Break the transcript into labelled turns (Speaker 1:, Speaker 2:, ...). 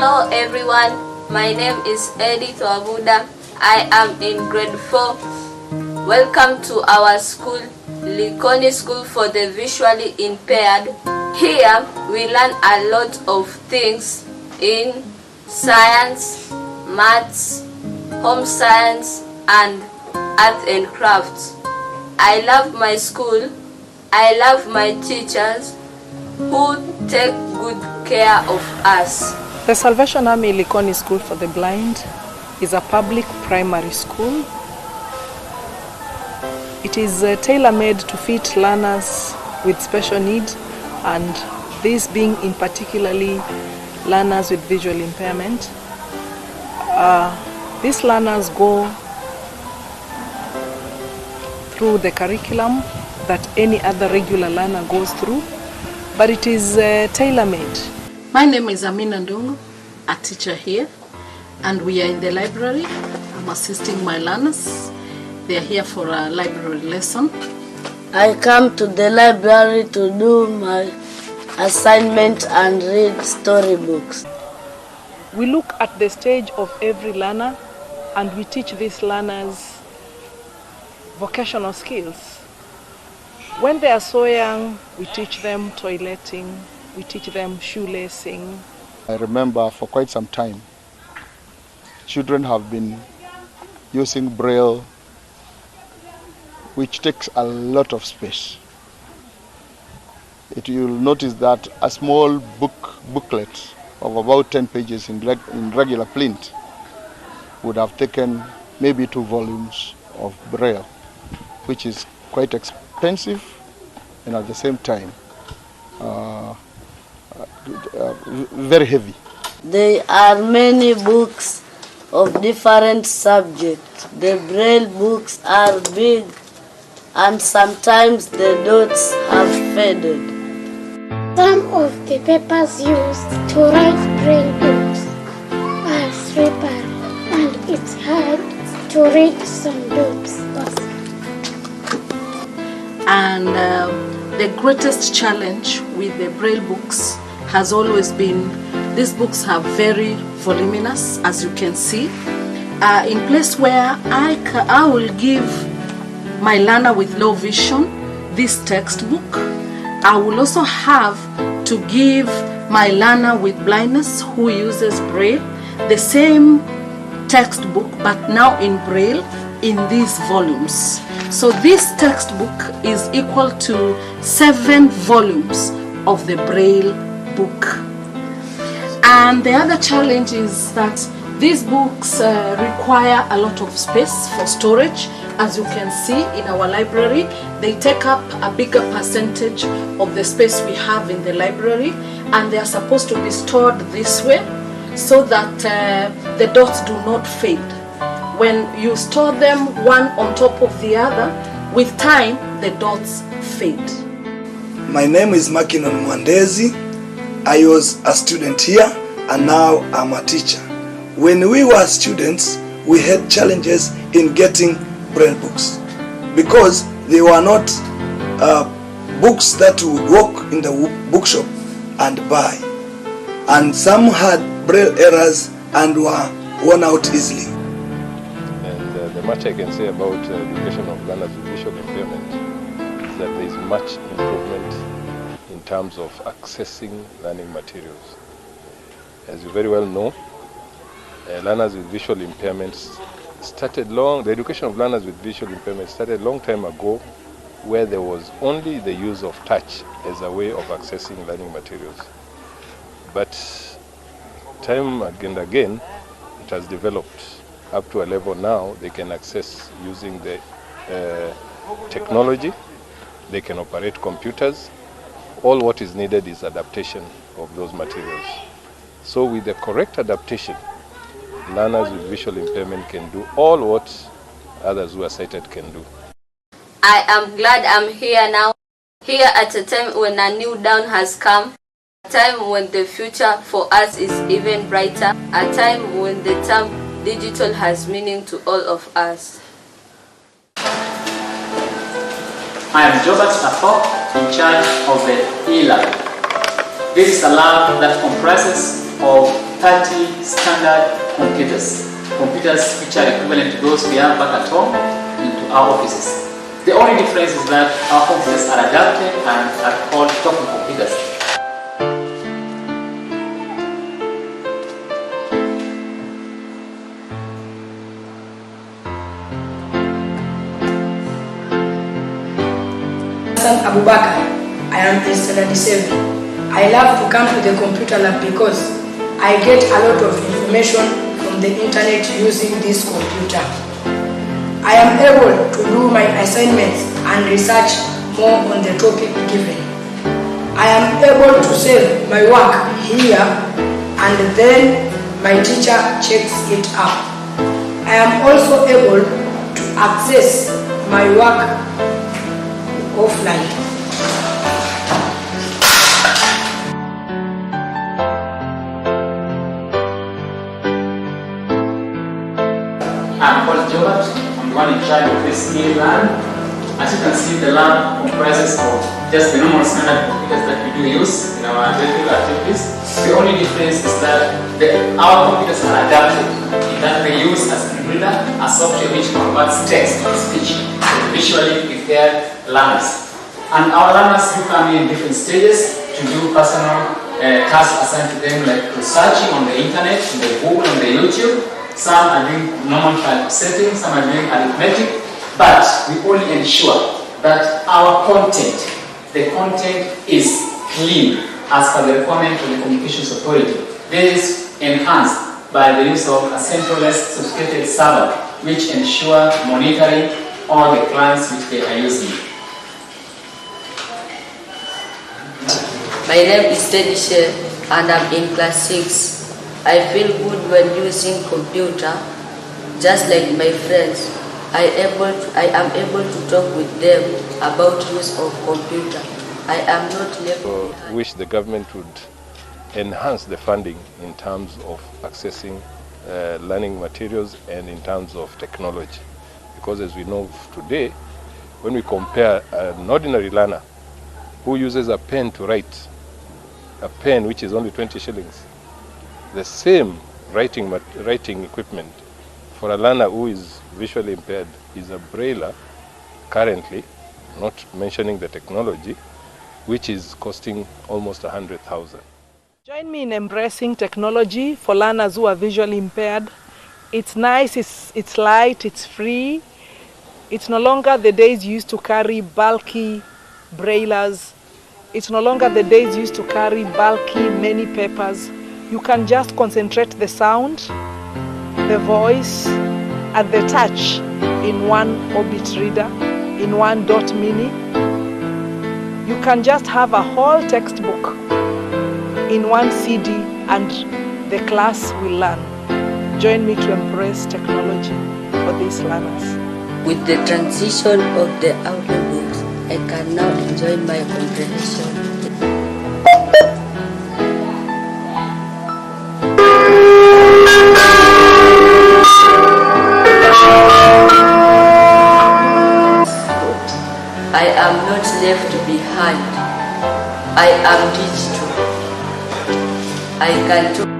Speaker 1: Hello everyone, my name is Edith Wabuda. I am in grade 4. Welcome to our school, Likoni School for the visually impaired. Here we learn a lot of things in science, maths, home science and art and crafts. I love my school. I love my teachers who take good care of us.
Speaker 2: The Salvation Army Likoni School for the Blind is a public primary school. It is tailor-made to fit learners with special needs, and these being in particularly learners with visual impairment. These learners go through the curriculum that any other regular learner goes through, but it is tailor-made.
Speaker 3: My name is Amina Ndungu, a teacher here, and we are in the library. I'm assisting my learners. They are here for a library lesson.
Speaker 4: I come to the library to do my assignment and read storybooks.
Speaker 2: We look at the stage of every learner and we teach these learners vocational skills. When they are so young, we teach them toileting, we teach them shoelacing.
Speaker 5: I remember for quite some time, children have been using Braille, which takes a lot of space. You'll notice that a small booklet of about 10 pages in regular print would have taken maybe 2 volumes of Braille, which is quite expensive and at the same time very heavy.
Speaker 4: There are many books of different subjects. The Braille books are big and sometimes the dots have faded.
Speaker 6: Some of the papers used to write Braille books are slippery and it's hard to read some dots.
Speaker 3: And the greatest challenge with the Braille books has always been, these books are very voluminous, as you can see. In place where I will give my learner with low vision this textbook, I will also have to give my learner with blindness who uses Braille the same textbook but now in Braille in these volumes. So this textbook is equal to 7 volumes of the Braille book. And the other challenge is that these books require a lot of space for storage. As you can see in our library, they take up a bigger percentage of the space we have in the library, and they are supposed to be stored this way so that the dots do not fade. When you store them one on top of the other, with time the dots fade.
Speaker 7: My name is Makinon Mwandezi. I was a student here and now I'm a teacher. When we were students, we had challenges in getting Braille books because they were not books that we would walk in the bookshop and buy. And some had Braille errors and were worn out easily.
Speaker 8: And the much I can say about the education of learners with visual impairment is that there is much improvement in terms of accessing learning materials. As you very well know, learners with visual impairments the education of learners with visual impairments started a long time ago, where there was only the use of touch as a way of accessing learning materials. But time and again, it has developed up to a level now they can access using the technology, they can operate computers. All what is needed is adaptation of those materials. So with the correct adaptation, learners with visual impairment can do all what others who are sighted can do.
Speaker 1: I am glad I'm here now, here at a time when a new dawn has come, a time when the future for us is even brighter, a time when the term digital has meaning to all of us.
Speaker 9: I am Jobert Afo, in charge of the e-lab. This is a lab that comprises of 30 standard computers which are equivalent to those we have back at home into our offices. The only difference is that our computers are adapted and are called talking computers.
Speaker 10: Abubakar. I am in standard 7. I love to come to the computer lab because I get a lot of information from the internet using this computer. I am able to do my assignments and research more on the topic given. I am able to save my work here and then my teacher checks it up. I am also able to access my work offline.
Speaker 9: I'm called Jobert. I'm the one in charge of this new lab. As you can see, the lab comprises of just the normal standard computers that we do use in our regular activities. The only difference is that our computers are adapted in that they use as a reader a software which converts text to speech to visually impaired learners. And our learners do come in different stages to do personal tasks assigned to them, like researching on the internet, on the Google, on the YouTube. Some are doing normal typesetting, some are doing arithmetic, but we only ensure that our content, the content is clean as per the requirement of the Communications Authority. This is enhanced by the use of a centralized sophisticated server which ensure monitoring all the clients which they are using.
Speaker 1: My name is Techtouch and I'm in class 6. I feel good when using computer. Just like my friends, I am able to talk with them about use of computer. I am not left behind.
Speaker 8: Wish the government would enhance the funding in terms of accessing learning materials and in terms of technology. Because as we know today, when we compare an ordinary learner who uses a pen to write, a pen which is only 20 shillings, the same writing equipment for a learner who is visually impaired is a brailler currently, not mentioning the technology, which is costing almost 100,000.
Speaker 2: Join me in embracing technology for learners who are visually impaired. It's nice, it's light, it's free. It's no longer the days you used to carry bulky braillers. It's no longer the days you used to carry bulky many papers. You can just concentrate the sound, the voice, and the touch in one Orbit reader, in one Dot Mini. You can just have a whole textbook in one CD and the class will learn. Join me to embrace technology for these learners.
Speaker 1: With the transition of the audiobooks, I can now enjoy my comprehension. I am not left behind. I am digital. I can talk.